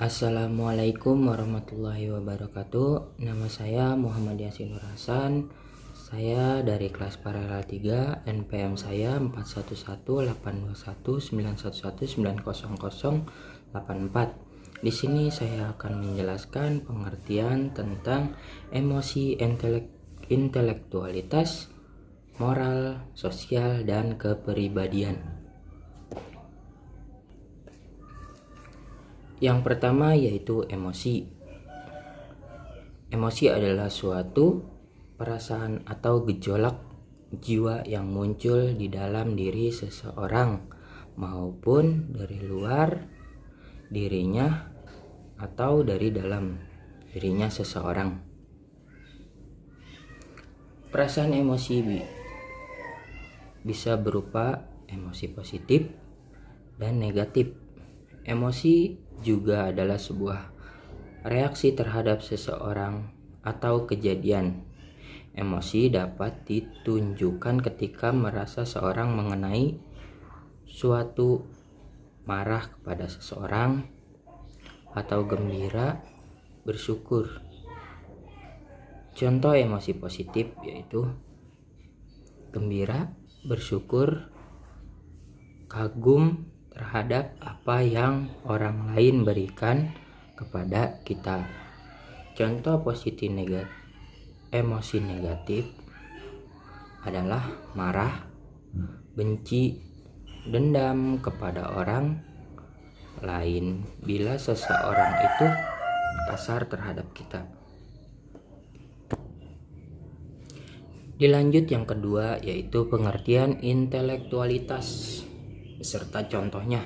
Assalamualaikum warahmatullahi wabarakatuh. Nama saya Muhammad Yasin Nur Hasan. Saya dari kelas paralel 3, NPM saya 41182191190084. Di sini saya akan menjelaskan pengertian tentang emosi, intelektualitas, moral, sosial, dan kepribadian. Yang pertama yaitu emosi. Emosi adalah suatu perasaan atau gejolak jiwa yang muncul di dalam diri seseorang maupun dari luar dirinya atau dari dalam dirinya seseorang. Perasaan emosi bisa berupa emosi positif dan negatif. Emosi juga adalah sebuah reaksi terhadap seseorang atau kejadian. Emosi dapat ditunjukkan ketika merasa seorang mengenai suatu, marah kepada seseorang, atau gembira, bersyukur. Contoh emosi positif yaitu gembira, bersyukur, kagum terhadap apa yang orang lain berikan kepada kita. Contoh emosi negatif adalah marah, benci, dendam kepada orang lain bila seseorang itu kasar terhadap kita. Dilanjut yang kedua yaitu pengertian intelektualitas beserta contohnya.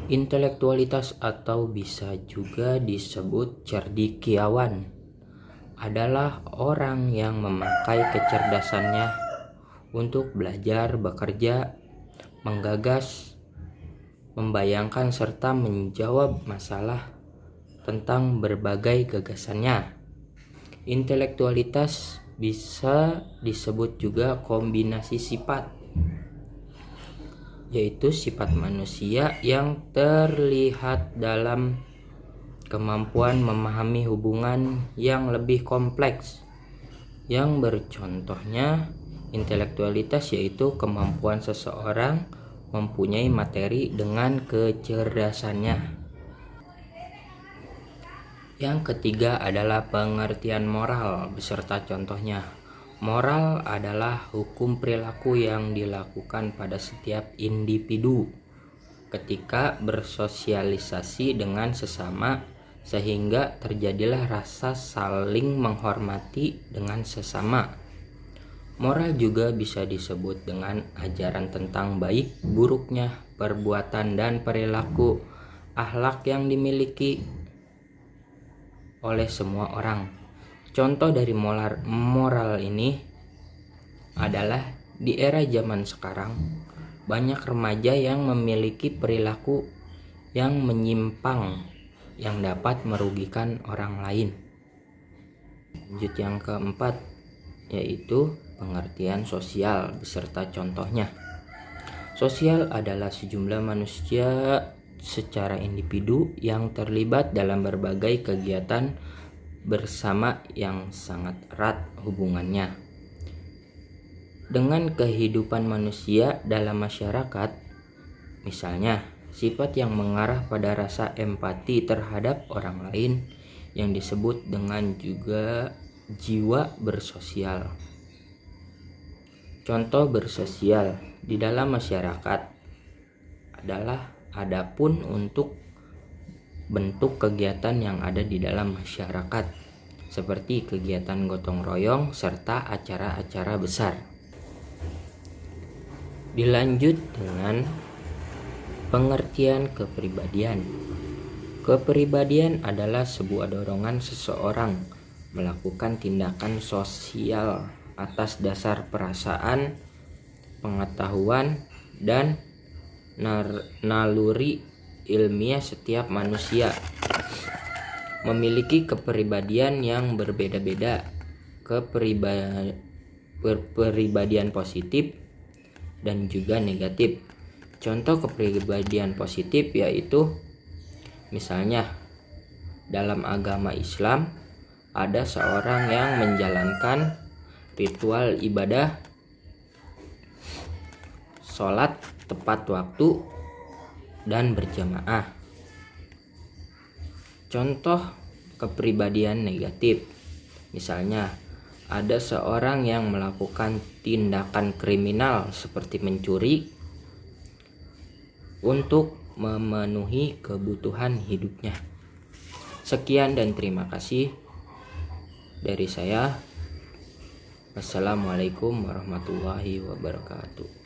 Intelektualitas atau bisa juga disebut cendekiawan adalah orang yang memakai kecerdasannya untuk belajar, bekerja, menggagas, membayangkan serta menjawab masalah tentang berbagai gagasannya. Intelektualitas bisa disebut juga kombinasi sifat, yaitu sifat manusia yang terlihat dalam kemampuan memahami hubungan yang lebih kompleks. Yang bercontohnya intelektualitas yaitu kemampuan seseorang mempunyai materi dengan kecerdasannya. Yang ketiga adalah pengertian moral beserta contohnya. Moral adalah hukum perilaku yang dilakukan pada setiap individu ketika bersosialisasi dengan sesama sehingga terjadilah rasa saling menghormati dengan sesama. Moral juga bisa disebut dengan ajaran tentang baik buruknya perbuatan dan perilaku akhlak yang dimiliki oleh semua orang. Contoh dari moral ini adalah di era zaman sekarang banyak remaja yang memiliki perilaku yang menyimpang yang dapat merugikan orang lain. Lanjut yang keempat yaitu pengertian sosial beserta contohnya. Sosial adalah sejumlah manusia secara individu yang terlibat dalam berbagai kegiatan bersama yang sangat erat hubungannya dengan kehidupan manusia dalam masyarakat. Misalnya, sifat yang mengarah pada rasa empati terhadap orang lain yang disebut dengan juga jiwa bersosial. Contoh bersosial di dalam masyarakat adalah adapun untuk bentuk kegiatan yang ada di dalam masyarakat seperti kegiatan gotong royong serta acara-acara besar. Dilanjut dengan pengertian kepribadian. Kepribadian adalah sebuah dorongan seseorang melakukan tindakan sosial atas dasar perasaan, pengetahuan, dan naluri ilmiah. Setiap manusia memiliki kepribadian yang berbeda-beda. Kepribadian positif dan juga negatif. Contoh kepribadian positif yaitu misalnya dalam agama Islam ada seorang yang menjalankan ritual ibadah sholat tepat waktu dan berjamaah. Contoh kepribadian negatif, misalnya ada seorang yang melakukan tindakan kriminal seperti mencuri untuk memenuhi kebutuhan hidupnya. Sekian dan terima kasih dari saya. Wassalamualaikum warahmatullahi wabarakatuh.